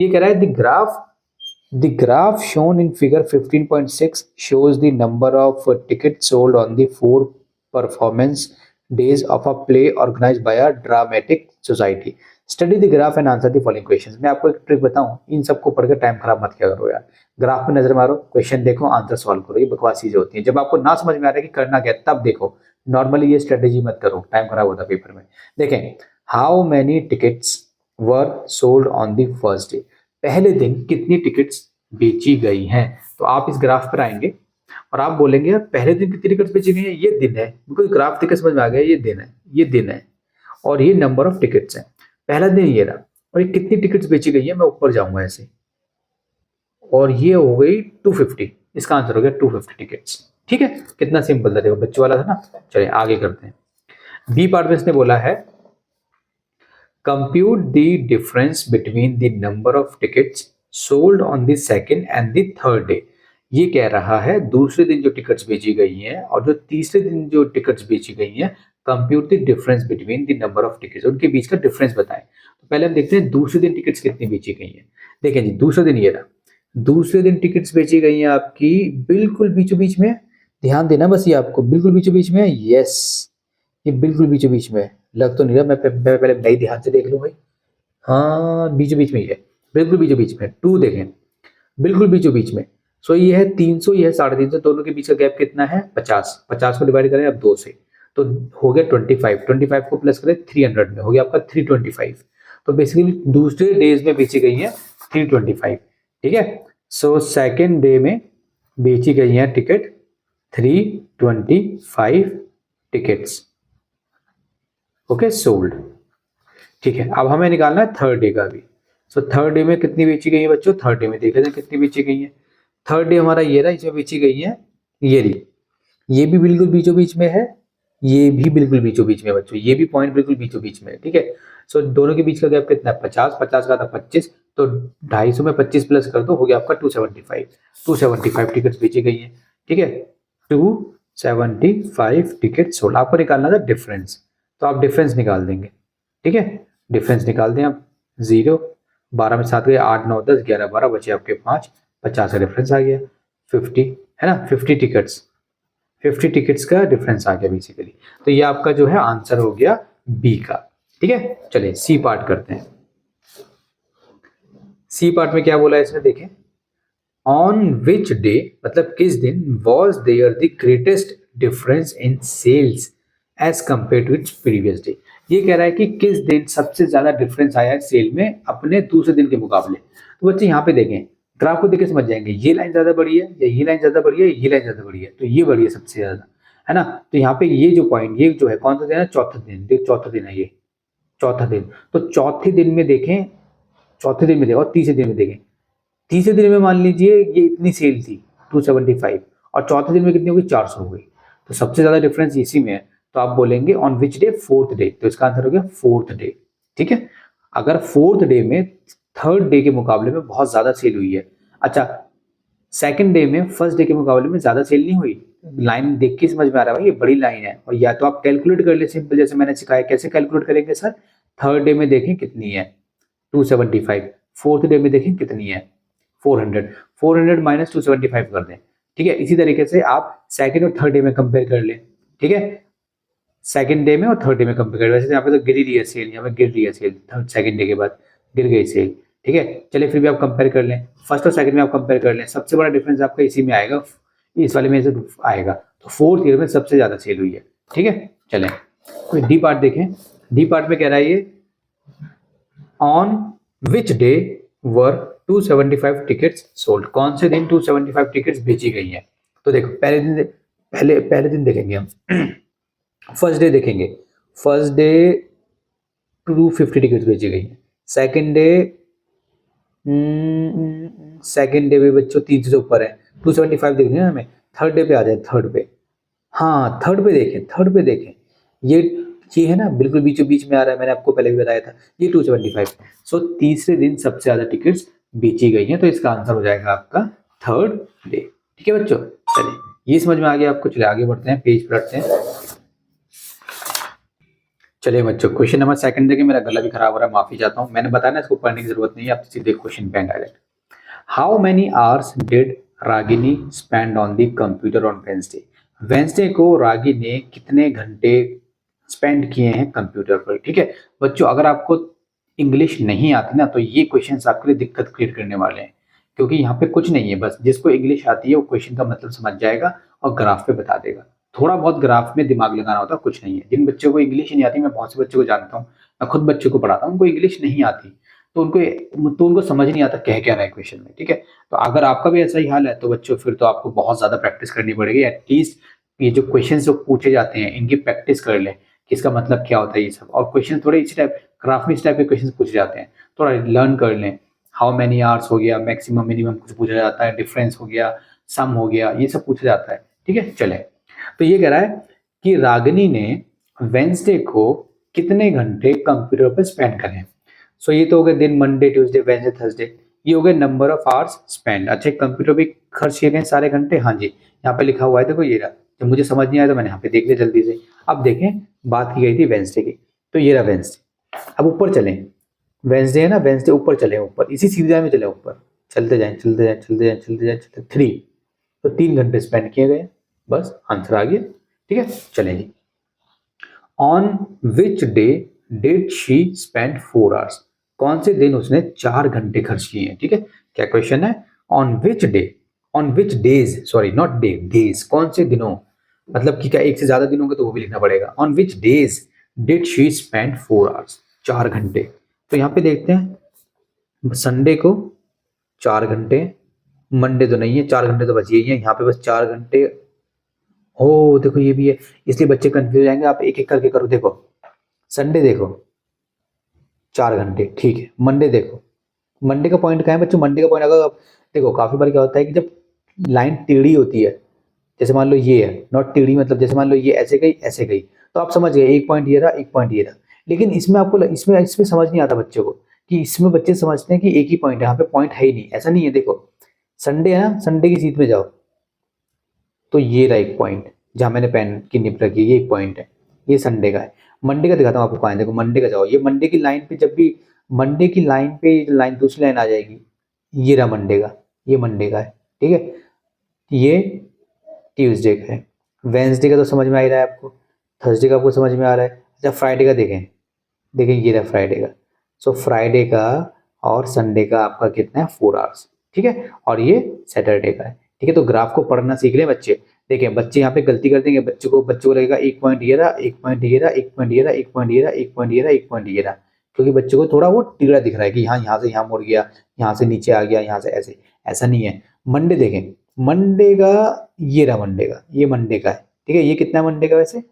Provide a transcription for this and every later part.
ये कह रहा है the graph shown in figure 15.6 shows the number of tickets sold on the 4 performance days of a play organized by a dramatic society. Study the graph and answer the following questions. मैं आपको एक trick बताऊं, इन सबको पढ़कर time खराब मत किया करो यार। ग्राफ पे नजर मारो, क्वेश्चन देखो, आंसर सॉल्व करो। ये बकवास चीजें होती हैं। जब आपको ना समझ में आ रहा है कि करना क्या तब देखो, नॉर्मली ये स्ट्रेटेजी मत करो, टाइम खराब होता है पेपर में। देखें, how many tickets were sold on the first day. पहले दिन कितनी टिकट्स बेची गई हैं। तो आप इस ग्राफ पर आएंगे और आप बोलेंगे यार पहले दिन कितनी टिकट्स बेची गई हैं, ये दिन है, बिल्कुल ग्राफ देख समझ में आ गया, ये दिन है, ये दिन है और ये नंबर ऑफ टिकट्स है। पहला दिन ये रहा और ये कितनी टिकट्स बेची गई है, मैं ऊपर जाऊंगा ऐसे और ये हो गई 250। इसका आंसर हो गया 250 टिकट्स। ठीक है, कितना सिंपल था, देखो बच्चों वाला था ना। चलिए आगे करते हैं। बी पार्ट में इसने बोला है compute the difference between the number of tickets sold on the second and the third day. ये कह रहा है दूसरे दिन जो टिकट्स बेची गई हैं और जो तीसरे दिन जो टिकट्स बेची गई हैं, compute the difference between the number of tickets, उनके बीच का डिफरेंस बताएं। तो पहले हम देखते हैं दूसरे दिन टिकट्स कितनी बेची गई हैं। देखें जी, दूसरे दिन ये रहा, दूसरे दिन टिकट्स बेची गई हैं आपकी बिल्कुल बीचों बीच में। ध्यान देना बस, ये आपको बिल्कुल बीचों बीच में है। यस, ये बिल्कुल बीचों बीच में है। लग तो नहीं रहा, मैं पहले नई ध्यान से देख लूं भाई। हाँ, बीचों बीच में ही है, बिल्कुल बीचों बीच में। 2 देखें, बिल्कुल बीचों बीच में। सो ये है 300, ये है 350, दोनों के बीच का गैप कितना है 50। 50 को डिवाइड करें अब 2 से तो हो गया 25। 25 को प्लस करें 300 में, हो गया आपका 325। तो बेसिकली दूसरे डेज में बेची गई है 325। ठीक है, सो सेकेंड डे में बेची गई है टिकट 325 टिकट्स। Okay, sold. ठीक है, अब हमें निकालना है थर्ड डे का भी। सो थर्ड डे में कितनी बेची गई है बच्चों, थर्ड डे में देख लेते हैं कितनी बेची गई है। थर्ड डे हमारा ये रहा, इसमें बेची गई है ये रही, ये भी बिल्कुल बीचों बीच में है, ये भी बिल्कुल बीचों बीच में बच्चों, ये भी पॉइंट बिल्कुल बीचों बीच में है। ठीक है, सो दोनों के बीच का गैप कितना है 50। 50 का था 25, तो 250 में 25 प्लस कर दो, हो गया आपका 275। 275 टिकट्स बेची गई है। ठीक है, 275 टिकट सोल्ड। आपको निकालना था डिफरेंस, तो आप डिफरेंस निकाल देंगे। ठीक है, डिफरेंस निकाल दें आप। 0, 12 में 7 गए, 8, 9, 10, 11, 12 बचे आपके 5, 50 का डिफरेंस आ गया। 50 है ना, 50 टिकट्स का डिफरेंस आ गया बेसिकली। तो ये आपका जो है आंसर हो गया बी का। ठीक है, चलिए सी पार्ट करते हैं। सी पार्ट में क्या बोला है इसने, देखें, ऑन विच डे, मतलब किस दिन, was there the greatest difference in sales as compared to its previous day. ये कह रहा है कि किस दिन सबसे ज्यादा डिफरेंस आया है सेल में अपने दूसरे दिन के मुकाबले। तो बच्चे यहाँ पे देखें, ग्राफ को देख के समझ जाएंगे ये लाइन ज्यादा बड़ी है या ये लाइन ज्यादा बड़ी है, ये लाइन ज्यादा बड़ी है, तो ये बड़ी है सबसे ज्यादा, है ना। तो यहाँ पे ये जो पॉइंट, ये जो है कौन सा दिन है, चौथा दिन। देख, चौथा दिन है ये, चौथा दिन। तो चौथे दिन में देखें, चौथे दिन में देखें और तीसरे दिन में देखें। तीसरे दिन में मान लीजिए ये इतनी सेल थी 275 और चौथे दिन में कितनी हो गई 400 हो गई। तो सबसे ज्यादा डिफरेंस इसी में है। तो आप बोलेंगे on which day, fourth day. तो इसका आंसर हो गया फोर्थ डे। ठीक है, अगर फोर्थ डे में थर्ड डे के मुकाबले में बहुत ज्यादा सेल हुई है, अच्छा सेकंड डे में फर्स्ट डे के मुकाबले में ज्यादा सेल नहीं हुई, लाइन देख के समझ में आ रहा है भाई ये बड़ी लाइन है। और या तो आप कैलकुलेट कर ले सिंपल, जैसे मैंने सिखाया। कैसे कैलकुलेट करेंगे सर, थर्ड डे में देखें कितनी है 275, फोर्थ डे में देखें कितनी है 400, 400 माइनस 275 कर दें। ठीक है, इसी तरीके से आप सेकंड और थर्ड डे में कंपेयर कर लें। ठीक है, सेकंड डे में और थर्ड डे में कंपेयर कर। वैसे यहाँ पे तो गिर रही है सेल, यहाँ पे गिर रही है सेल, थर्ड सेकंड डे के बाद गिर गई सेल। ठीक है, चलिए फिर भी आप कंपेयर कर लें, फर्स्ट और सेकंड में आप कंपेयर कर लें। सबसे बड़ा डिफरेंस आपका इसी में आएगा, इस वाले में से आएगा। तो फोर्थ ईयर में सबसे ज्यादा सेल हुई है। ठीक है, चलें कोई डी पार्ट देखें। डी पार्ट में कह रहा है ये on which day were 275 tickets sold. कौन से दिन 275 टिकट्स बेची गई हैं। तो देखो पहले दिन देखेंगे हम। फर्स्ट डे देखेंगे, फर्स्ट डे 250 टिकट्स बेची गई हैं। सेकंड डे भी बच्चों 300 से ऊपर है, 275 देखनी है हमें। थर्ड डे पे आ जाए, थर्ड पे, हाँ थर्ड पे देखें, ये है ना बिल्कुल बीचों बीच में आ रहा है, मैंने आपको पहले भी बताया था, ये 275। सो तीसरे दिन सबसे ज्यादा टिकट्स बेची गई हैं, तो इसका आंसर हो जाएगा आपका थर्ड डे। ठीक है बच्चों, चलिए ये समझ में आ गया आपको। चलिए आगे बढ़ते हैं, पेज पलटते हैं। चलिए बच्चों, क्वेश्चन नंबर सेकंड देखिए, मेरा गला भी खराब हो रहा है, माफी चाहता हूँ। मैंने बताया ना इसको पढ़ने की जरूरत नहीं है, आप सीधे क्वेश्चन पे direct. How many hours did Ragini spend on the computer on Wednesday? Wednesday को रागी ने कितने घंटे स्पेंड किए हैं कंप्यूटर पर? ठीक है बच्चों, अगर आपको इंग्लिश नहीं आती ना तो ये क्वेश्चंस आपके लिए दिक्कत क्रिएट करने वाले हैं, क्योंकि यहाँ पे कुछ नहीं है, बस जिसको इंग्लिश आती है वो क्वेश्चन का मतलब समझ जाएगा और ग्राफ पे बता देगा। थोड़ा बहुत ग्राफ में दिमाग लगाना होता है, कुछ नहीं है। जिन बच्चों को इंग्लिश नहीं आती, मैं बहुत से बच्चों को जानता हूँ, मैं खुद बच्चों को पढ़ाता हूँ, उनको इंग्लिश नहीं आती, तो उनको समझ नहीं आता कह क्या रहा है क्वेश्चन में। ठीक है, तो अगर आपका भी ऐसा ही हाल है तो बच्चों फिर तो आपको बहुत ज्यादा प्रैक्टिस करनी पड़ेगी। एटलीस्ट ये जो क्वेश्चन जो पूछे जाते हैं इनकी प्रैक्टिस कर ले कि इसका मतलब क्या होता है ये सब। और क्वेश्चन थोड़े इसी टाइप, ग्राफ में इस टाइप के क्वेश्चन पूछे जाते हैं, थोड़ा लर्न कर लें। हाउ मेनी आवर्स हो गया, मैक्सिमम मिनिमम कुछ पूछा जाता है, डिफरेंस हो गया, सम हो गया, ये सब पूछा जाता है। ठीक है, चले। तो ये कह रहा है कि रागिनी ने वेंसडे को कितने घंटे कंप्यूटर पर स्पेंड करे। सो ये तो हो गए दिन, मंडे ट्यूसडे वेडनेसडे थर्सडे। ये हो गए नंबर ऑफ आवर्स स्पेंड। अच्छा, कंप्यूटर पे खर्च किए गए सारे घंटे, हाँ जी यहाँ पे लिखा हुआ है, देखो ये रहा। जब मुझे समझ नहीं आया तो मैंने यहाँ पे देख लिया जल्दी से। अब देखें, बात की गई थी वेंसडे की, तो ये रहा वेंसडे। अब ऊपर चलें, वेंसडे है ना, वेंसडे ऊपर चले, ऊपर इसी सीरीज में चले, ऊपर चलते जाएं चलते जाएं चलते जाएं चलते जाएं चलते 3, तो 3 घंटे स्पेंड किए गए, बस आंसर आ गया। ठीक है, चलें जी। On which day did she spend 4 hours? कौन से दिन उसने 4 घंटे खर्च किए हैं? ठीक है, क्या क्वेश्चन है? On which day, on which days, sorry not day, days, कौन से दिनों, मतलब कि क्या एक से ज्यादा दिन होंगे तो वो भी लिखना पड़ेगा। On which days did she spend 4 hours, 4 घंटे। तो यहाँ पे देखते हैं, संडे को 4 घंटे, मंडे तो नहीं है, 4 घंटे तो बच यही है, यहाँ पे बस 4 घंटे। ओ देखो ये भी है, इसलिए बच्चे कंफ्यूज हो जाएंगे। आप एक एक करके करो। देखो संडे देखो 4 घंटे, ठीक है। मंडे देखो, मंडे का पॉइंट कहाँ है बच्चों? मंडे का पॉइंट अगर आप देखो, काफी बार क्या होता है कि जब लाइन टेढ़ी होती है, जैसे मान लो ये है, नॉट टेढ़ी मतलब जैसे मान लो ये ऐसे गई ऐसे गई, तो आप समझ गए एक पॉइंट ये रहा, एक पॉइंट ये रहा। लेकिन इसमें आपको इसमें इसमें समझ नहीं आता बच्चों को, कि इसमें बच्चे समझते हैं कि एक ही पॉइंट है, यहाँ पे पॉइंट है ही नहीं। ऐसा नहीं है। देखो संडे है ना, संडे की सीट में जाओ तो ये रहा एक पॉइंट, जहां मैंने पेन की निप रखी है, ये एक पॉइंट है, ये संडे का है। मंडे का दिखाता हूँ आपको कहाँ है, देखो मंडे का जाओ, ये मंडे की लाइन पे, जब भी मंडे की लाइन पे लाइन दूसरी लाइन आ जाएगी, ये रहा मंडे का, ये मंडे का है। ठीक है, ये ट्यूसडे का है, वेंसडे का तो समझ में आ ही रहा है आपको, थर्सडे का आपको समझ में आ रहा है। अच्छा फ्राइडे का देखें, देखें ये रहा फ्राइडे का। सो फ्राइडे का और संडे का आपका कितना है? 4 आवर्स। ठीक है, और ये सैटरडे का है। ठीक है, तो ग्राफ को पढ़ना सीख लें बच्चे। देखिए बच्चे यहाँ पे गलती कर देंगे, बच्चों को लगेगा एक पॉइंट ये रहा, एक पॉइंट ये रहा, एक पॉइंट ये रहा, एक पॉइंट ये रहा, एक पॉइंट ये रहा, एक पॉइंट ये रहा, क्योंकि बच्चों को थोड़ा वो टेढ़ा दिख रहा है कि हाँ यहाँ से यहाँ मुड़ गया, यहाँ से नीचे आ गया, यहाँ से ऐसे। ऐसा नहीं है। मंडे देखें, मंडे का ये रहा, मंडे का, ये मंडे का है। ठीक है, ये कितना है मंडे का? वैसे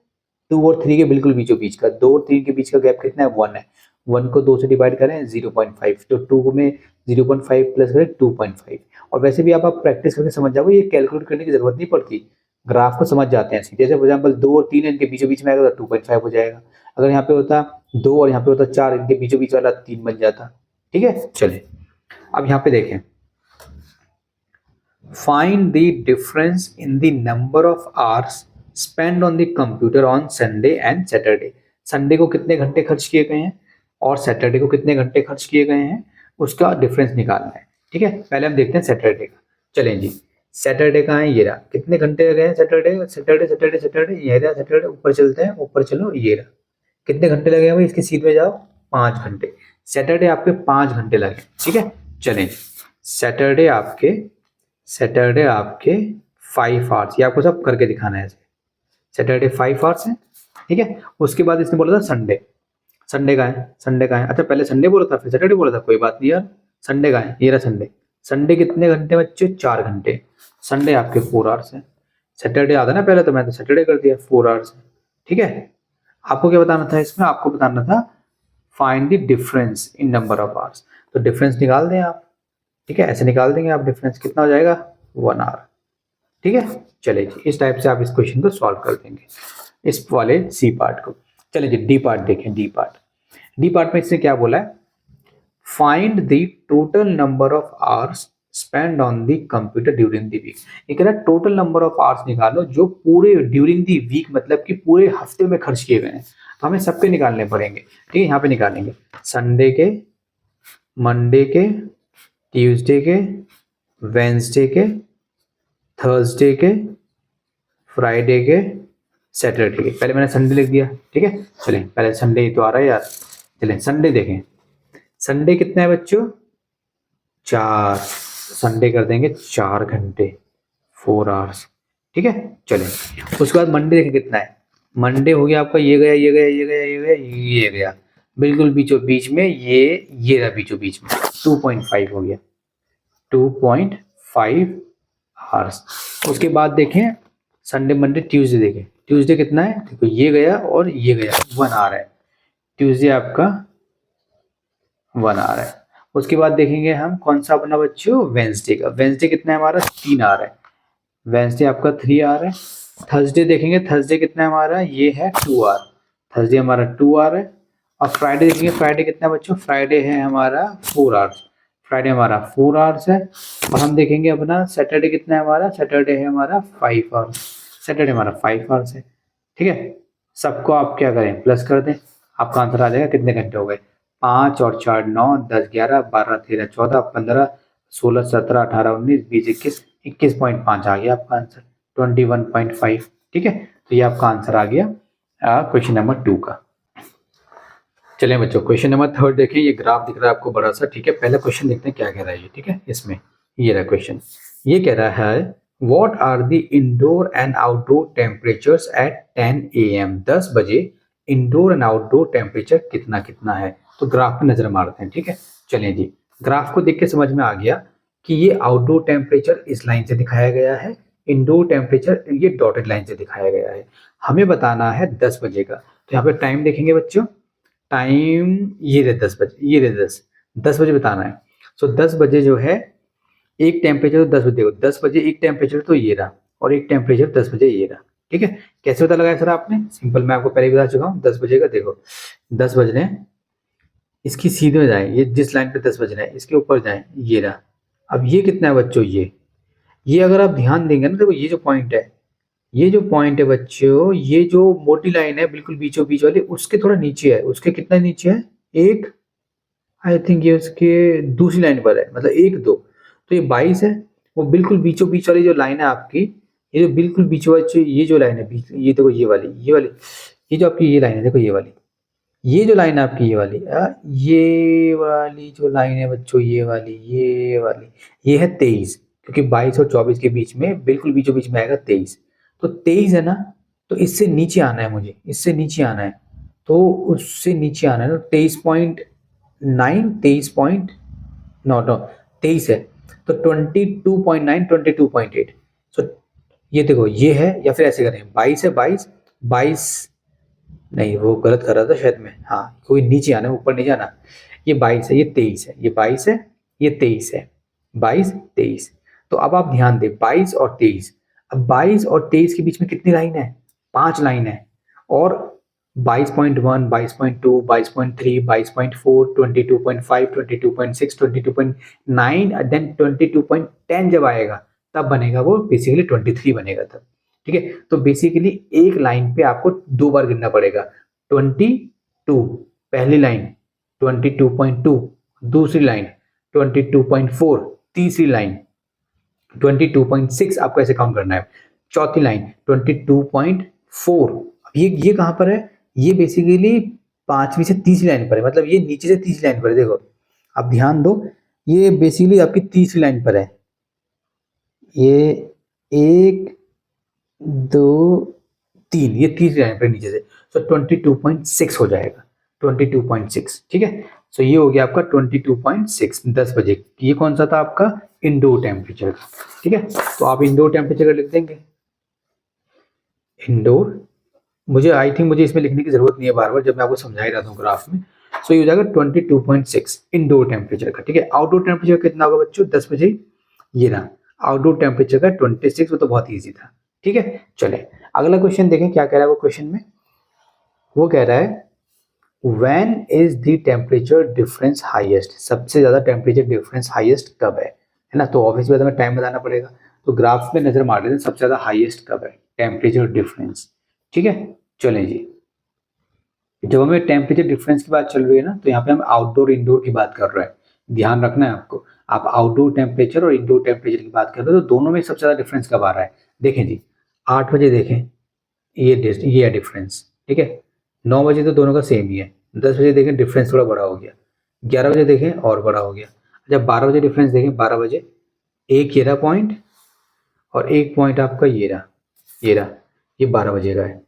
2 और 3 के बिल्कुल बीचों बीच का, 2 और 3 के बीच का गैप कितना है? 1 है। 1 को 2 से डिवाइड करें 0.5, तो 2 में 0.5 प्लस करें 2.5। और वैसे भी आप प्रैक्टिस करके समझ जाओगे, ये कैलकुलेट करने की जरूरत नहीं पड़ती, ग्राफ को समझ जाते हैं। जैसे फॉर एग्जाम्पल 2 और 3 इनके बीचों बीच में आएगा तो 2.5 हो जाएगा। अगर यहाँ पे होता 2 और यहाँ पे होता 4, इनके बीचों बीच वाला 3 बन जाता। ठीक है, चले अब यहाँ पे देखें, find the difference in the number of hours spend on the computer on Sunday and Saturday. Sunday को कितने घंटे खर्च किए गए हैं और सैटरडे को कितने घंटे खर्च किए गए हैं, उसका डिफरेंस निकालना है। ठीक है, पहले हम देखते हैं सैटरडे का। चलें जी, सैटरडे का है, ये रहा। कितने घंटे लगे हैं सैटरडे सैटरडे सैटरडे सैटरडे, ये रहा सैटरडे। ऊपर चलते हैं, ऊपर चलो, ये रहा। कितने घंटे लगे हैं भाई? इसकी सीट में जाओ, 5 घंटे। सैटरडे आपके 5 घंटे लगे। ठीक है, चलें, सैटरडे आपके 5 आवर्स, ये आपको सब करके दिखाना है। सैटरडे 5 आवर्स है। ठीक है, उसके बाद इसने बोला था संडे, संडे का है, संडे का है। अच्छा पहले संडे बोला था फिर सैटरडे बोला था, कोई बात नहीं यार, संडे का है, ये रहा संडे। संडे कितने घंटे बच्चे? 4 घंटे। संडे आपके 4 आवर्स है। सैटरडे आता ना पहले, तो मैं तो सैटरडे कर दिया, 4 आवर्स है। ठीक है, आपको क्या बताना था इसमें? आपको बताना था find the difference in number of hours. तो डिफरेंस निकाल दें आप। ठीक है, ऐसे निकाल देंगे आप डिफरेंस, कितना हो जाएगा? 1 आवर। ठीक है, चलिए जी, इस टाइप से आप इस क्वेश्चन को सॉल्व कर देंगे, इस वाले सी पार्ट को। चलिए जी, डी पार्ट देखें। डी पार्ट में इसने क्या बोला है? Find the total number of hours spend on the computer during the week. ये कह रहा है टोटल नंबर ऑफ आवर्स निकालो जो पूरे ड्यूरिंग द वीक, मतलब कि पूरे हफ्ते में खर्च किए गए हैं। तो हमें सबके निकालने पड़ेंगे। ठीक है, यहाँ पे निकालेंगे संडे के, मंडे के, ट्यूसडे के, वेंसडे के, थर्सडे के, फ्राइडे के, सैटरडे के। पहले मैंने संडे लिख दिया। ठीक है, चलें पहले संडे ही तो आ रहा है यार। चलें संडे देखें। संडे कितना है बच्चों? 4। संडे कर देंगे 4 घंटे, 4 आवर्स। ठीक है, चलें उसके बाद मंडे देखें कितना है। मंडे हो गया आपका, ये गया, ये गया, ये गया, ये गया, ये गया, बिल्कुल बीचों बीच में, ये रहा बीचों बीच में, 2.5 हो गया, 2.5 आवर्स। उसके बाद देखें संडे, मंडे, ट्यूसडे देखें। ट्यूसडे कितना है? देखो ये गया और ये गया, 1 आवर है। ट्यूसडे आपका 1 आवर है। उसके बाद देखेंगे हम कौन सा अपना बच्चों, वेंसडे का। वेंसडे कितना है हमारा? 3 आवर है। वेंसडे आपका 3 आवर है। थर्सडे देखेंगे, थर्सडे कितना है हमारा? ये है 2 आवर। थर्सडे हमारा 2 आवर है। और फ्राइडे देखेंगे, फ्राइडे कितना है बच्चों? फ्राइडे है हमारा 4 आवर्स। फ्राइडे हमारा 4 आवर्स है। और हम देखेंगे अपना सैटरडे कितना है हमारा? सैटरडे है हमारा 5 आवर्स। सैटरडे हमारा 5 आवर्स है। ठीक है, सबको आप क्या करें, प्लस कर दें, आपका आंसर आ जाएगा। कितने घंटे हो गए? 5 और 4 9, 10 11 12 13 14 15 16 17 18 19 20 21, 21.5 आ गया आपका आंसर, 21.5। ठीक है, तो ये आपका आंसर आ गया क्वेश्चन नंबर 2 का। चलिए बच्चों क्वेश्चन नंबर 3 देखिए। ये ग्राफ दिख रहा है आपको बड़ा सा। ठीक है, पहले क्वेश्चन देखते हैं क्या कह रहा है ये। ठीक है, इसमें ये रहा क्वेश्चन। ये कह रहा है what are the indoor and outdoor temperatures at 10 AM। 10 बजे इंडोर एंड आउटडोर टेम्परेचर कितना कितना है। तो ग्राफ पे नजर मारते हैं। ठीक है, चलिए जी, ग्राफ को देख के समझ में आ गया कि ये आउटडोर टेम्परेचर इस लाइन से दिखाया गया है, इंडोर टेम्परेचर ये डॉटेड लाइन से दिखाया गया है। हमें बताना है 10 बजे का। तो यहाँ पे टाइम देखेंगे बच्चों, टाइम ये रहे 10 बजे, ये रहे 10 बजे बताना है। सो 10 बजे जो है एक टेम्परेचर, तो 10 बजे देखो, 10 बजे एक टेम्परेचर तो ये रहा, और एक टेम्परेचर 10 बजे ये रहा। ठीक है, कैसे पता लगाया सर आपने? सिंपल, मैं आपको पहले ही बता चुका हूँ। 10 बजे का देखो, 10 बज रहे हैं, इसकी सीधे में जाए, ये जिस लाइन पे 10 बज रहे हैं इसके ऊपर जाए, ये रहा। अब ये कितना है बच्चों? ये अगर आप ध्यान देंगे ना, देखो ये जो पॉइंट है, ये जो पॉइंट है बच्चों, ये जो मोटी लाइन है बिल्कुल बीचों बीच वाली, उसके थोड़ा नीचे है। उसके कितना नीचे है? एक, आई थिंक ये उसके दूसरी लाइन पर है, मतलब 1 2। तो ये 22 है। वो बिल्कुल बीचों बीच वाली जो लाइन है आपकी, ये जो बिल्कुल बीचों बीच ये जो लाइन है बीच, ये देखो ये वाली ये जो आपकी ये लाइन है, देखो ये वाली, ये जो लाइन है आपकी, ये वाली जो लाइन है बच्चों, ये वाली ये है 23। क्योंकि 22 और 24 के बीच में बिल्कुल बीचों बीच में आएगा 23। तो 23 है ना, तो इससे नीचे आना है मुझे, इससे नीचे आना है। तो उससे नीचे आना है ना, 23.9, 23 है। तो 22.9, 22.8। सो ये देखो ये है, या फिर ऐसे करें 22 है, 22 नहीं, वो गलत कर रहा था शायद मैं। हाँ, कोई नीचे आना, ऊपर नहीं जाना। ये 22 है, ये 23 है, ये 22 है, ये 23 है, 22 23। तो अब आप ध्यान दें, 22 और 23। अब 22 और 23 के बीच में कितनी लाइन है? 5 लाइन है। और 22.1, 22.2, 22.3, 22.4, 22.5, 22.6, 22.9, देन 22.10 जब आएगा तब बनेगा वो बेसिकली 23 बनेगा तब। ठीक है, तो बेसिकली एक लाइन पे आपको 2 बार गिनना पड़ेगा। 22 पहली लाइन, 22.2 दूसरी लाइन, 22.4 तीसरी लाइन, 22.6 आपको ऐसे काउंट करना है, चौथी लाइन 22.4। ये कहां पर है? ये बेसिकली 5वीं से तीसरी लाइन पर है, मतलब ये नीचे से तीसरी लाइन पर है। देखो आप ध्यान दो, ये बेसिकली आपकी तीसरी लाइन पर है। ये 1 2 3, ये तीसरी लाइन पर नीचे से। सो 22.6 हो जाएगा, 22.6। ठीक है, सो ये हो गया आपका 22.6 10 बजे। ये कौन सा था आपका? इंडोर टेम्परेचर का। ठीक है, तो आप इंडोर टेम्परेचर का लिख देंगे। इंडोर, मुझे इसमें लिखने की जरूरत नहीं है बार बार, जब मैं आपको समझा ही रहा हूँ ग्राफ में। सो ये हो जाएगा 22.6 इंडोर टेम्परेचर का। ठीक है, आउटडोर टेम्परेचर कितना होगा बच्चों? 10 बजे ये रहा आउटडोर टेम्परेचर का 26। वो तो बहुत ईजी था। ठीक है, चले अगला क्वेश्चन देखें क्या कह रहा है वो क्वेश्चन में। वो कह रहा है when is the temperature difference highest. सबसे ज्यादा टेम्परेचर डिफरेंस हाईएस्ट कब है ना? तो ऑब्वियसली बात है, हमें टाइम बताना पड़ेगा। तो ग्राफ में नजर मार लेते हैं, सबसे ज्यादा हाईएस्ट कब है टेम्परेचर डिफरेंस। ठीक है, चलें जी। जब हमें टेम्परेचर डिफरेंस की बात चल रही है ना, तो यहाँ पे हम आउटडोर इंडोर की बात कर रहे हैं, ध्यान रखना है आपको। आप आउटडोर टेम्परेचर और इंडोर टेम्परेचर की बात कर रहे हो, तो दोनों में सबसे ज़्यादा डिफरेंस कब आ रहा है। देखें जी, 8 बजे देखें, ये है डिफरेंस, ठीक है। 9 बजे तो दोनों का सेम ही है। 10 बजे देखें, डिफरेंस थोड़ा बड़ा हो गया। 11 बजे देखें और बड़ा हो गया। जब 12 बजे डिफरेंस देखें, 12 बजे एक ये रहा पॉइंट और एक पॉइंट आपका ये रहा, ये 12 बजे का है,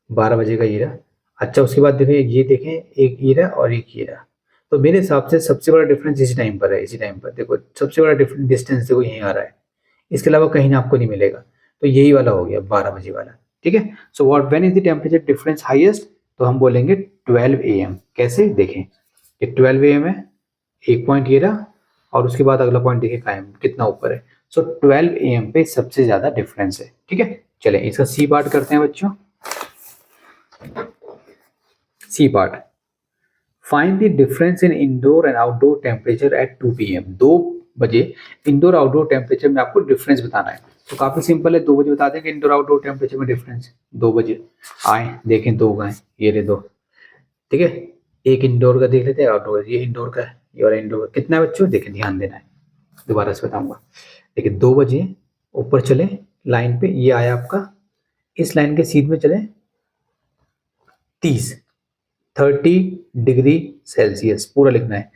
12 बजे का ये रहा। अच्छा, उसके बाद देखें, ये देखें, एक ये रहा और एक ये रहा। तो मेरे हिसाब से सबसे बड़ा डिफरेंस इसी टाइम पर है, इसी टाइम पर देखो सबसे बड़ा डिस्टेंस देखो यहीं आ रहा है, इसके अलावा कहीं आपको नहीं मिलेगा। तो यही वाला हो गया 12 बजे वाला, ठीक है। So what when is the temperature difference highest, तो हम बोलेंगे 12 AM। कैसे देखें, ये 12 AM है, एक पॉइंट ये रहा और उसके बाद अगला पॉइंट देखिए कायम कितना ऊपर है। सो 12 AM पे सबसे ज्यादा डिफरेंस है, ठीक है। चलें इसका सी पार्ट करते हैं बच्चों। C part, find the difference in indoor and outdoor temperature at 2 PM। 2 बजे इंडोर आउटडोर टेम्परेचर में आपको डिफरेंस बताना है। तो काफी सिंपल है, 2 बजे बता देंगे इंडोर आउटडोर टेम्परेचर में डिफरेंस। 2 बजे आए, देखें दो गए, ये रहे दो, ठीक है। एक इंडोर का देख लेते हैं, आउटडोर, ये इंडोर का है, ये वाला इंडोर का। कितना है बच्चों, देखें ध्यान देना है, दोबारा से बताऊंगा। देखिए 2 बजे ऊपर चले लाइन पे, ये आया आपका, इस लाइन के सीध में चले 30 डिग्री सेल्सियस पूरा लिखना है।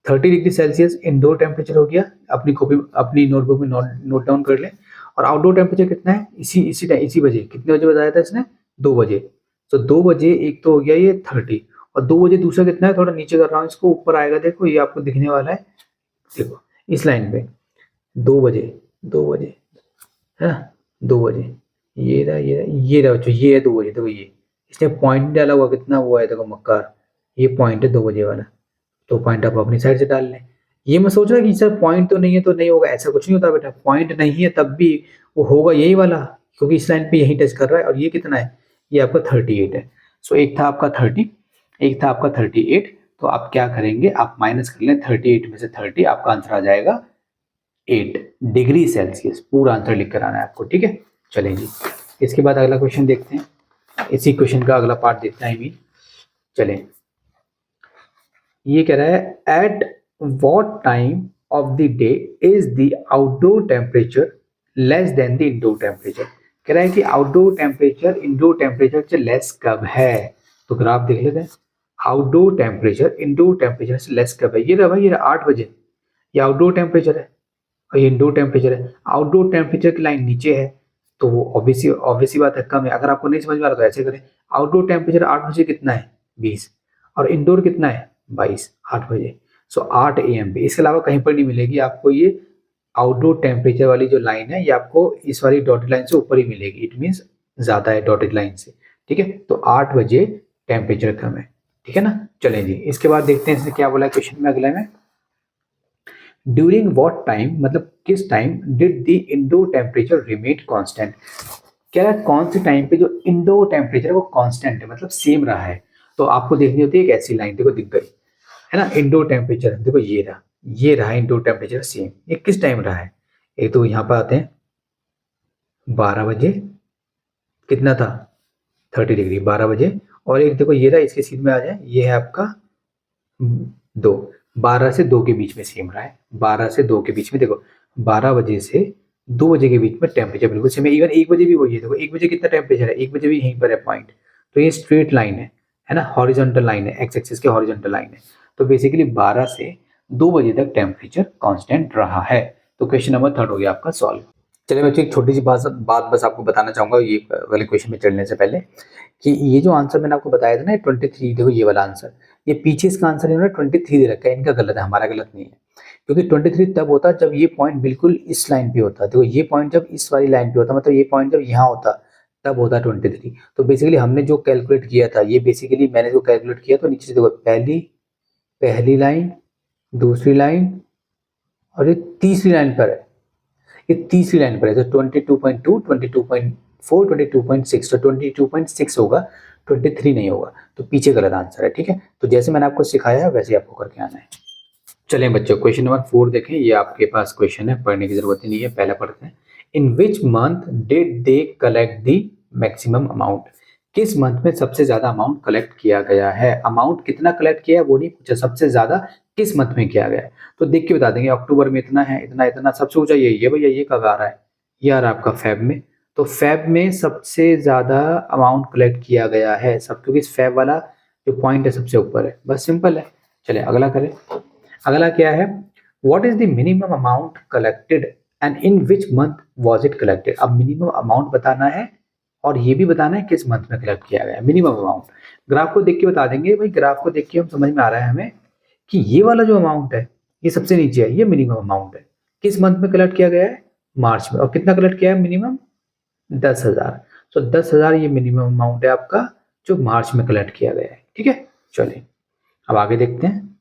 30 डिग्री सेल्सियस इंडोर टेम्परेचर हो गया, अपनी कॉपी अपनी नोटबुक में नोट डाउन कर ले। और आउटडोर टेम्परेचर कितना है, इसी बजे, कितने बजे बताया था इसने, 2 बजे। तो 2 बजे एक तो हो गया ये 30, और 2 बजे दूसरा कितना है, थोड़ा नीचे कर रहा हूँ इसको, ऊपर आएगा देखो, ये आपको दिखने वाला है, देखो इस लाइन पे 2 बजे, 2 बजे है ना, 2 बजे ये रहा, ये रहा बच्चों, ये है 2 बजे, देखो ये इसने पॉइंट डाला हुआ, कितना हुआ है देखो मक्कार, ये पॉइंट है 2 बजे वाला। तो पॉइंट आप अपनी साइड से डाल लें। ये मैं सोच रहा कि सर पॉइंट तो नहीं है तो नहीं होगा, ऐसा कुछ नहीं होता बेटा, पॉइंट नहीं है तब भी वो होगा यही वाला, क्योंकि इस लाइन पे यही टच कर रहा है। और ये कितना है, ये आपका 38 है। सो एक था आपका 30, एक था आपका 38। तो आप क्या करेंगे, आप माइनस कर लें 38 में से 30, आपका आंसर आ जाएगा 8 डिग्री सेल्सियस। पूरा आंसर लिख कर आना है आपको, ठीक है। चलें जी, इसके बाद अगला क्वेश्चन देखते हैं, इसी क्वेश्चन का अगला पार्ट देखते हैं। चलें, ये कह रहा है at what time of the day is the outdoor temperature less than the indoor temperature. कह रहा है कि आउटडोर टेम्परेचर इंडोर टेम्परेचर से लेस कब है। तो ग्राफ देख लेते हैं, आउटडोर टेम्परेचर इंडोर टेम्परेचर से लेस कब है। ये रहा भाई, ये 8 बजे, ये आउटडोर टेम्परेचर है और ये इंडोर टेम्परेचर है। आउटडोर टेम्परेचर की लाइन नीचे है, तो वो ऑब्वियसली बात है कम है। अगर आपको नहीं समझ में आ रहा तो ऐसे करें, आउटडोर टेम्परेचर 8 बजे कितना है, 20, और इंडोर कितना है 22, 8 बजे। सो 8 AM पे, इसके अलावा कहीं पर नहीं मिलेगी आपको ये आउटडोर टेम्परेचर वाली जो लाइन है, ये आपको इस वाली डॉटेड लाइन से ऊपर ही मिलेगी। इट मीन्स ज्यादा है डॉटेड लाइन से, ठीक है। तो 8 बजे टेम्परेचर कम है, ठीक है ना। चलें जी, इसके बाद देखते हैं इसने क्या बोला है क्वेश्चन में अगले में। ड्यूरिंग वॉट टाइम, मतलब किस time did the indoor temperature remain constant. कह रहा है कौन से टाइम पे जो इंडोर टेम्परेचर है वो कांस्टेंट है, मतलब सेम रहा है। तो आपको देखनी होती है एक ऐसी लाइन, देखो दिख गई है ना, इंडोर टेम्परेचर देखो ये रहा इंडोर टेम्परेचर सेम। ये किस टाइम रहा है, एक तो यहाँ पर आते हैं 12 बजे, कितना था 30 डिग्री 12 बजे, और एक देखो ये रहा, इसके सीध में आ जाए, ये है आपका 12 से 2 के बीच में सेम रहा है। 12 से 2 के बीच में देखो, 12 बजे से 2 बजे के बीच में टेम्परेचर बिल्कुल सेम है। इवन 1 बजे भी वही है, देखो 1 बजे कितना टेम्परेचर है, 1 बजे भी यहीं पर है पॉइंट। तो ये स्ट्रेट लाइन है ना, हॉरिजॉन्टल लाइन है, एक्स एक्सिस के हॉरिजॉन्टल लाइन है। तो बेसिकली 12 से 2 बजे तक टेम्परेचर कांस्टेंट रहा है। तो क्वेश्चन नंबर 3 हो गया आपका सॉल्व। चलिए बच्चों, एक छोटी सी बात बस आपको बताना चाहूंगा ये वाले क्वेश्चन में चलने से पहले, कि ये जो आंसर मैंने आपको बताया था ना 23, देखो ये वाला आंसर, ये पीछे इसका आंसर इन्होंने 23 दे रखा है, इनका गलत है, हमारा गलत नहीं है। क्योंकि 23 तब होता जब ये पॉइंट बिल्कुल इस लाइन पे होता, देखो ये पॉइंट जब इस वाली लाइन पे होता, मतलब ये पॉइंट जब यहाँ होता तब होता 23। तो बेसिकली हमने जो कैलकुलेट किया था, ये बेसिकली मैंने जो कैलकुलेट किया, तो नीचे से देखो पहली लाइन, दूसरी लाइन, और ये तीसरी लाइन पर है, ये तीसरी लाइन पर है। तो 22.2, 22.4, 22.6, तो 22.6 होगा, 23 नहीं होगा। तो पीछे गलत आंसर है, ठीक है। तो जैसे मैंने आपको सिखाया है वैसे ही आपको करके आना है। चलें बच्चों, क्वेश्चन नंबर 4 देखें, ये आपके पास क्वेश्चन है, पढ़ने की जरूरत ही नहीं है, पहले पढ़ते हैं। In which month did they collect the maximum amount. किस मंथ में सबसे ज्यादा अमाउंट कलेक्ट किया गया है। अमाउंट कितना कलेक्ट किया है वो नहीं पूछा, सबसे ज्यादा किस मंथ में किया गया है। तो देख के बता देंगे अक्टूबर में इतना है, इतना इतना, सबसे ऊंचा ये भैया, ये कब आ रहा है, ये आ रहा है आपका फेब में। तो फेब में सबसे ज्यादा अमाउंट कलेक्ट किया गया है सब, क्योंकि फेब वाला जो पॉइंट है सबसे ऊपर है, बस सिंपल है। चलिए अगला करें। अगला क्या है, what is the minimum amount collected and in which month was it collected. अब मिनिमम अमाउंट बताना है और ये भी बताना है किस मंथ में कलेक्ट किया गया है मिनिमम अमाउंट। ग्राफ को देख के बता देंगे भाई, ग्राफ को देख के हम समझ में आ रहा है हमें कि ये वाला जो अमाउंट है ये सबसे नीचे है, ये मिनिमम अमाउंट है। किस मंथ में कलेक्ट किया गया है, मार्च में। और कितना कलेक्ट किया है मिनिमम, 10,000। तो 10,000 ये मिनिमम अमाउंट है आपका जो मार्च में कलेक्ट किया गया है। ठीक है, चलिए अब आगे देखते हैं।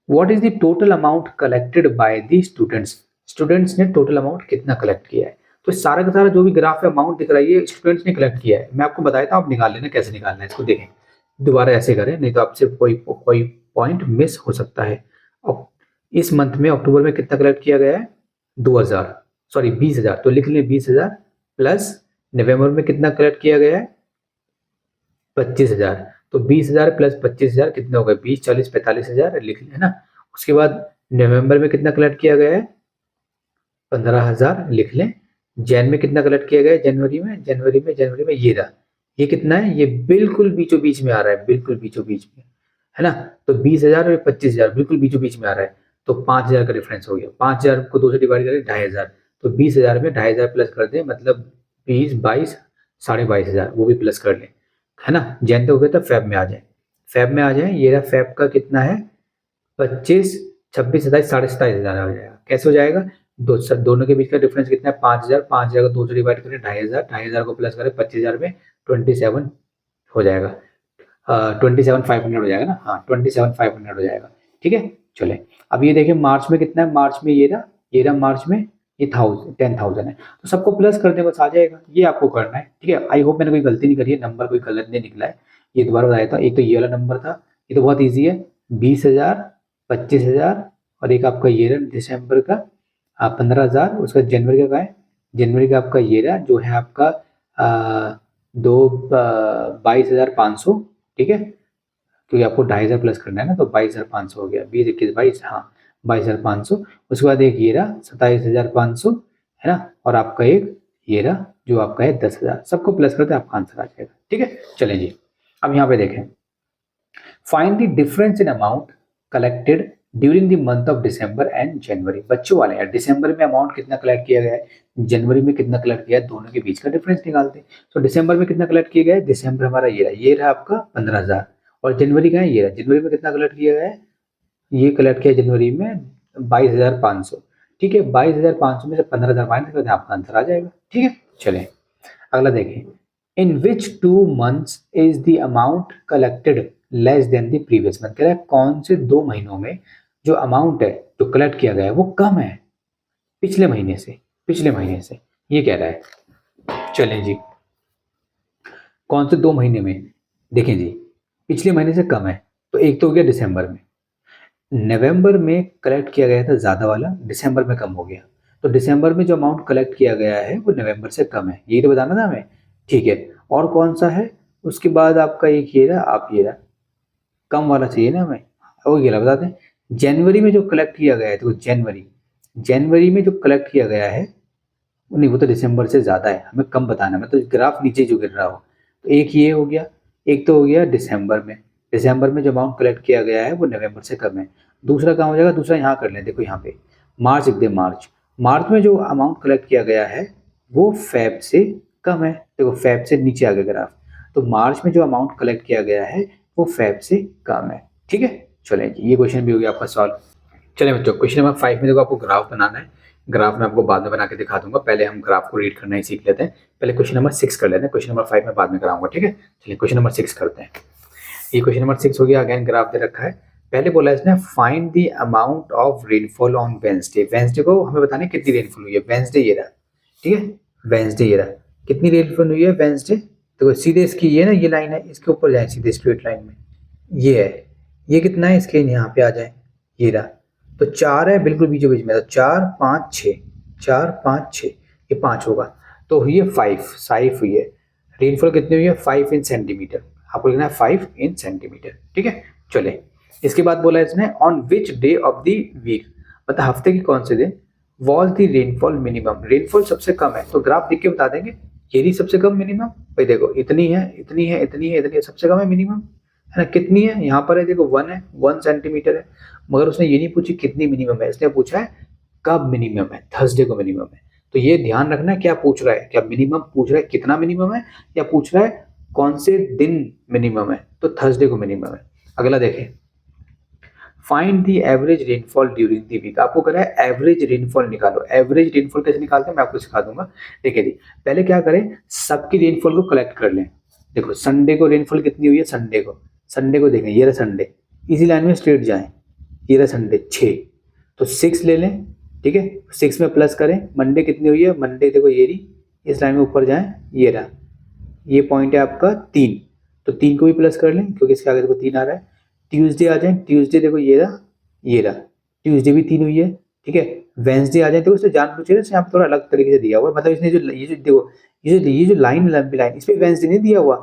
What is the total amount collected by the students. Students ने टोटल अमाउंट कितना कलेक्ट किया है। तो सारा का सारा जो भी ग्राफ है अमाउंट दिख रहा है ये स्टूडेंट्स ने कलेक्ट किया है। मैं आपको बताया था, आप निकाल लेना कैसे निकालना है इसको। देखें दोबारा ऐसे करें, नहीं तो आपसे कोई पॉइंट मिस हो सकता है। अब इस मंथ में अक्टूबर में कितना कलेक्ट किया गया है, 20,000 तो लिख लें 20,000 प्लस नवंबर में कितना कलेक्ट किया गया है, 25,000। तो 20,000 प्लस 25,000 कितना हो गया, 20, 40, 45,000 लिख लें, है ना। उसके बाद नवंबर में कितना कलेक्ट किया गया है, 15,000 लिख लें। जैन में कितना कलेक्ट किया गया है, जनवरी में ये रहा, ये कितना है, ये बिल्कुल बीचों बीच में आ रहा है, बिल्कुल बीचों बीच में, है ना। तो 20,000 और 25,000 बिल्कुल बीचों बीच में आ रहा है, तो 5,000 का डिफरेंस हो गया। 5,000 को 2 से डिवाइड करें 2,500, तो 20,000 में 2,500 प्लस कर दें, मतलब 20, 22, 22,500 वो भी प्लस कर लें, है ना। जैन तो हो गया, तो फेब में आ जाए, फेब में आ जाए। ये रहा फेब का कितना है, 25, 26, 27, 27,500 आ जाएगा। कैसे हो जाएगा, दोनों के बीच का डिफरेंस कितना है, 5,000। 5,000 को 2 से डिवाइड करें 2,500, 2,500 को प्लस करें 25,000 में, 27 हो जाएगा, 27,500 हो जाएगा ना, हाँ 27,500 हो जाएगा। ठीक है, चले अब ये देखें मार्च में कितना है, मार्च में ये रहा मार्च में ये 10,000 है, तो सबको प्लस कर दें बस आ जाएगा। ये आपको करना है, ठीक है। आई होप मैंने कोई गलती नहीं करी है, नंबर कोई गलत नहीं निकला है। ये दोबारा बताया था, एक तो ये वाला नंबर था, ये तो बहुत ईजी है, 20,000, 25,000 और एक आपका ये रहा दिसंबर का 15,000। उसका जनवरी का है, जनवरी का आपका ये रहा जो है आपका 22,500। ठीक है, क्योंकि आपको 2,500 प्लस करना है ना, तो 22,500 हो गया, 20, 21, 22, हाँ 22,500। उसके बाद एक ये रहा 27,500, है ना। और आपका एक ये रहा जो आपका है 10,000। सबको प्लस करते आपका आंसर आ जाएगा। ठीक है, चलें जी अब यहाँ पे देखें, find the difference in amount collected during the month of December and January. बच्चों वाले यार, दिसंबर में अमाउंट कितना कलेक्ट किया गया है, जनवरी में कितना कलेक्ट किया है, दोनों के बीच का डिफरेंस निकालते हैं। तो दिसंबर में कितना कलेक्ट किया गया है, दिसंबर हमारा ये रहा आपका 15,000। और जनवरी का है ये रहा, जनवरी में कितना कलेक्ट किया गया है, ये कलेक्ट किया जनवरी में 22,500। ठीक है, 22,500 में से 15,000 माइनस कर दें, आपका आंसर आ जाएगा। ठीक है, चलें अगला देखें, इन विच 2 months is the amount collected less than the previous month. कह रहा है कौन से 2 महीनों में जो अमाउंट है जो कलेक्ट किया गया है वो कम है पिछले महीने से, ये कह रहा है। चलें जी, कौन से 2 महीने में, देखें जी पिछले महीने से कम है, तो एक तो हो गया दिसंबर में, नवंबर में कलेक्ट किया गया था ज़्यादा वाला, दिसंबर में कम हो गया। तो दिसंबर में जो अमाउंट कलेक्ट किया गया है वो नवंबर से कम है, यही तो बताना था हमें। ठीक है, और कौन सा है, उसके बाद आपका एक ये रहा, आप ये रहा कम वाला चाहिए ना हमें, वो ये बता दें। जनवरी में जो कलेक्ट किया गया है, तो जनवरी में जो कलेक्ट किया गया है नहीं, वो तो दिसंबर से ज़्यादा है, हमें कम बताना है, मतलब ग्राफ नीचे जो गिर रहा हो। तो एक ये हो गया, एक तो हो गया दिसंबर में जो अमाउंट कलेक्ट किया गया है वो नवंबर से कम है। दूसरा कहाँ हो जाएगा, दूसरा यहाँ कर लें, देखो यहाँ पे मार्च लिख दे, मार्च में जो अमाउंट कलेक्ट किया गया है वो फेब से कम है। देखो फेब से नीचे आ गया ग्राफ, तो मार्च में जो अमाउंट कलेक्ट किया गया है वो फेब से कम है। ठीक है, चलें ये क्वेश्चन भी हो गया आपका सॉल्व। चलें बच्चों, क्वेश्चन नंबर 5 में देखो आपको ग्राफ बनाना है। ग्राफ में आपको बाद में बना के दिखा दूंगा, पहले हम ग्राफ को रीड करना ही सीख लेते हैं। पहले क्वेश्चन नंबर 6 कर लेते हैं, क्वेश्चन नंबर 5 में बाद में कराऊंगा। ठीक है, चलिए क्वेश्चन नंबर 6 करते हैं। ये क्वेश्चन नंबर 6 हो गया, अगेन ग्राफ दे रखा है। पहले बोला इसने find the amount of rainfall on Wednesday. Wednesday को हमें बताना है कितनी रेनफॉल हुई है, वेंसडे ये रहा। ठीक है, वेंसडे ये रहा, कितनी रेनफॉल हुई है वेंसडे। तो सीधे इसकी ये ना, ये लाइन है, इसके ऊपर जाए सीधे स्ट्रेट लाइन में, ये है, ये कितना है इसके यहाँ पे आ जाए, ये रहा। तो 4 है बिल्कुल बीचों बीच में, तो 4, 5, 6, 4, 5, 6, ये 5 होगा, तो हुई है 5 हुई है। रेनफॉल कितनी हुई है 5 इन सेंटीमीटर, आपको लिखना है 5 इन सेंटीमीटर, ठीक है। चले इसके बाद बोला इसने on which day of the week, मतलब हफ्ते की कौन से दिन was the rainfall minimum, rainfall सबसे कम है तो ग्राफ देख के बता देंगे ये नहीं सबसे कम मिनिमम, भाई देखो इतनी है इतनी है इतनी है इतनी है, सबसे कम है मिनिमम, है ना। कितनी है यहाँ पर है देखो 1 है, 1 सेंटीमीटर है, मगर उसने ये नहीं पूछी कितनी मिनिमम है, इसने पूछा है कब मिनिमम है, थर्सडे को मिनिमम है। तो ये ध्यान रखना है क्या पूछ रहा है, क्या मिनिमम पूछ रहा है कितना मिनिमम है, या पूछ रहा है कौन से दिन मिनिमम है, तो थर्सडे को मिनिमम है। अगला देखें find the average rainfall during the week, आपको कह रहा है एवरेज रेनफॉल निकालो। एवरेज रेनफॉल कैसे निकालते हैं मैं आपको सिखा दूंगा। देखिए जी पहले क्या करें सबकी रेनफॉल को कलेक्ट कर लें। देखो संडे को रेनफॉल कितनी हुई है, संडे को देखें ये रहा संडे, इसी लाइन में स्ट्रेट जाएं, ये रहा संडे 6, तो 6 ले लें, ठीक है 6 में प्लस करें। मंडे कितनी हुई है, मंडे देखो ये रही, इस लाइन में ऊपर जाएं, ये रहा, ये पॉइंट है आपका 3, तो 3 को भी प्लस कर लें क्योंकि इसके आगे देखो 3 आ रहा है। ट्यूसडे आ जाए, ट्यूसडे देखो ये रहा, ट्यूसडे भी 3 हुई है, ठीक है। वेंसडे आ जाए तो उसने जान पूछे यहाँ पे थोड़ा अलग तरीके से दिया हुआ है, मतलब इसने जो ये जो देखो ये जो लाइन लंबी लाइन इस पर वेंसडे नहीं दिया हुआ,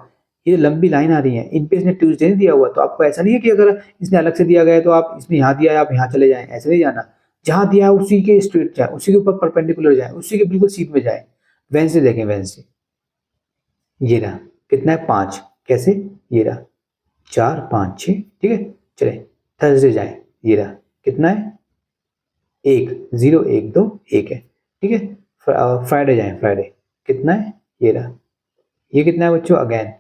ये जो लंबी लाइन आ रही है इन पे इसने ट्यूसडे नहीं दिया हुआ। तो आपको ऐसा नहीं है कि अगर इसने अलग से दिया गया है तो आप इसने यहाँ दिया है आप यहाँ चले जाएं, ऐसे नहीं जाना, जहाँ दिया है उसी के स्ट्रेट जाए, उसी के ऊपर परपेंडिकुलर जाए, उसी के बिल्कुल सीध में जाए। वेंसडे देखें, वेंसडे ये रहा कितना है 5, कैसे ये रहा 4 5 6, ठीक है। चले थर्सडे जाए, ये रहा कितना है 1 0 1 2 1 है, ठीक है। फ्राइडे जाए, फ्राइडे कितना है ये रहा, ये कितना है बच्चों अगेन,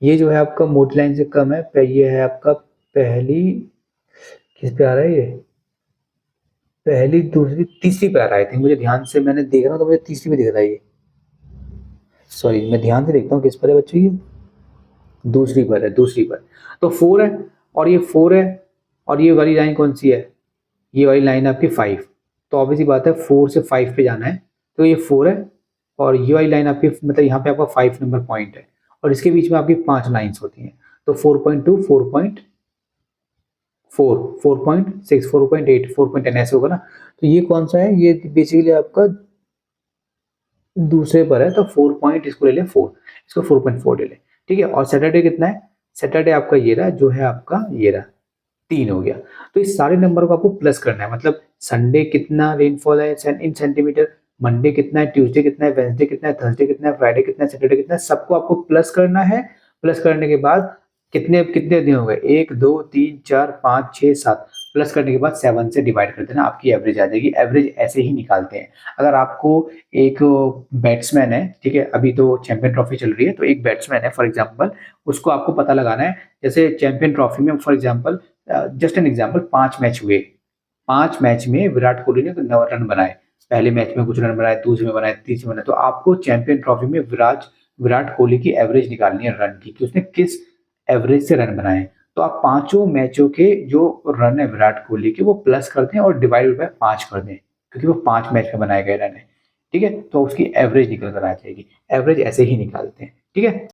ये जो है आपका मोटी लाइन से कम है, ये है आपका पहली, किस पे आ रहा है ये, पहली दूसरी तीसरी पे आ रहा है। आई थिंक मुझे ध्यान से मैंने देख रहा हूँ तो मुझे तीसरी पे दिख रहा है ये, सॉरी मैं ध्यान से देखता हूँ किस पर है बच्चों, ये दूसरी पर है, दूसरी पर। तो 4 है और ये 4 है और ये वाली लाइन कौन सी है, ये वाली लाइन आपकी 5, तो ऑब्वियसली बात है 4 से 5 पे जाना है, तो ये 4 है और ये वाली लाइन आपकी मतलब यहाँ पे आपका 5 नंबर पॉइंट है और इसके बीच में आपकी 5 लाइन्स होती हैं, तो 4.2 4.4 4.6 4.8 4.10 ऐसे होगा ना। तो ये कौन सा है, ये बेसिकली आपका दूसरे पर है, तो 4 पॉइंट इसको ले लें 4, इसको 4.4 ले लें, ठीक है। और सैटरडे कितना है, सैटरडे आपका ये रहा जो है आपका ये रहा 3 हो गया। तो इस सारे नंबर को आपको प्लस करना है, मतलब संडे कितना रेनफॉल है इन सेंटीमीटर, मंडे कितना है, ट्यूसडे कितना है, वेंसडे कितना है, थर्सडे कितना है, फ्राइडे कितना है, सैटरडे कितना है, सबको आपको प्लस करना है। प्लस करने के बाद कितने कितने दिन हो गए 1 2 3 4 5 6 7, प्लस करने के बाद 7 से डिवाइड कर देना, आपकी एवरेज आ जाएगी। एवरेज ऐसे ही निकालते हैं। अगर आपको एक बैट्समैन है, ठीक है, अभी तो चैंपियन ट्रॉफी चल रही है, तो एक बैट्समैन है फॉर एग्जांपल, उसको आपको पता लगाना है, जैसे चैंपियन ट्रॉफी में for example just an example 5 match हुए, 5 मैच में विराट कोहली ने 9 रन बनाए, पहले मैच में कुछ रन बनाए, दूसरे में बनाए, तीसरे में बनाए, तो आपको चैंपियन ट्रॉफी में विराट कोहली की एवरेज निकालनी है रन की, कि उसने किस एवरेज से रन बनाए। तो आप पांचों मैचों के जो रन है विराट कोहली के वो प्लस कर दें और डिवाइड बाय 5 कर दें, क्योंकि वो 5 मैच में बनाए गए रन है, ठीक है। तो उसकी एवरेज निकल कर आ जाएगी। एवरेज ऐसे ही निकालते हैं, ठीक है।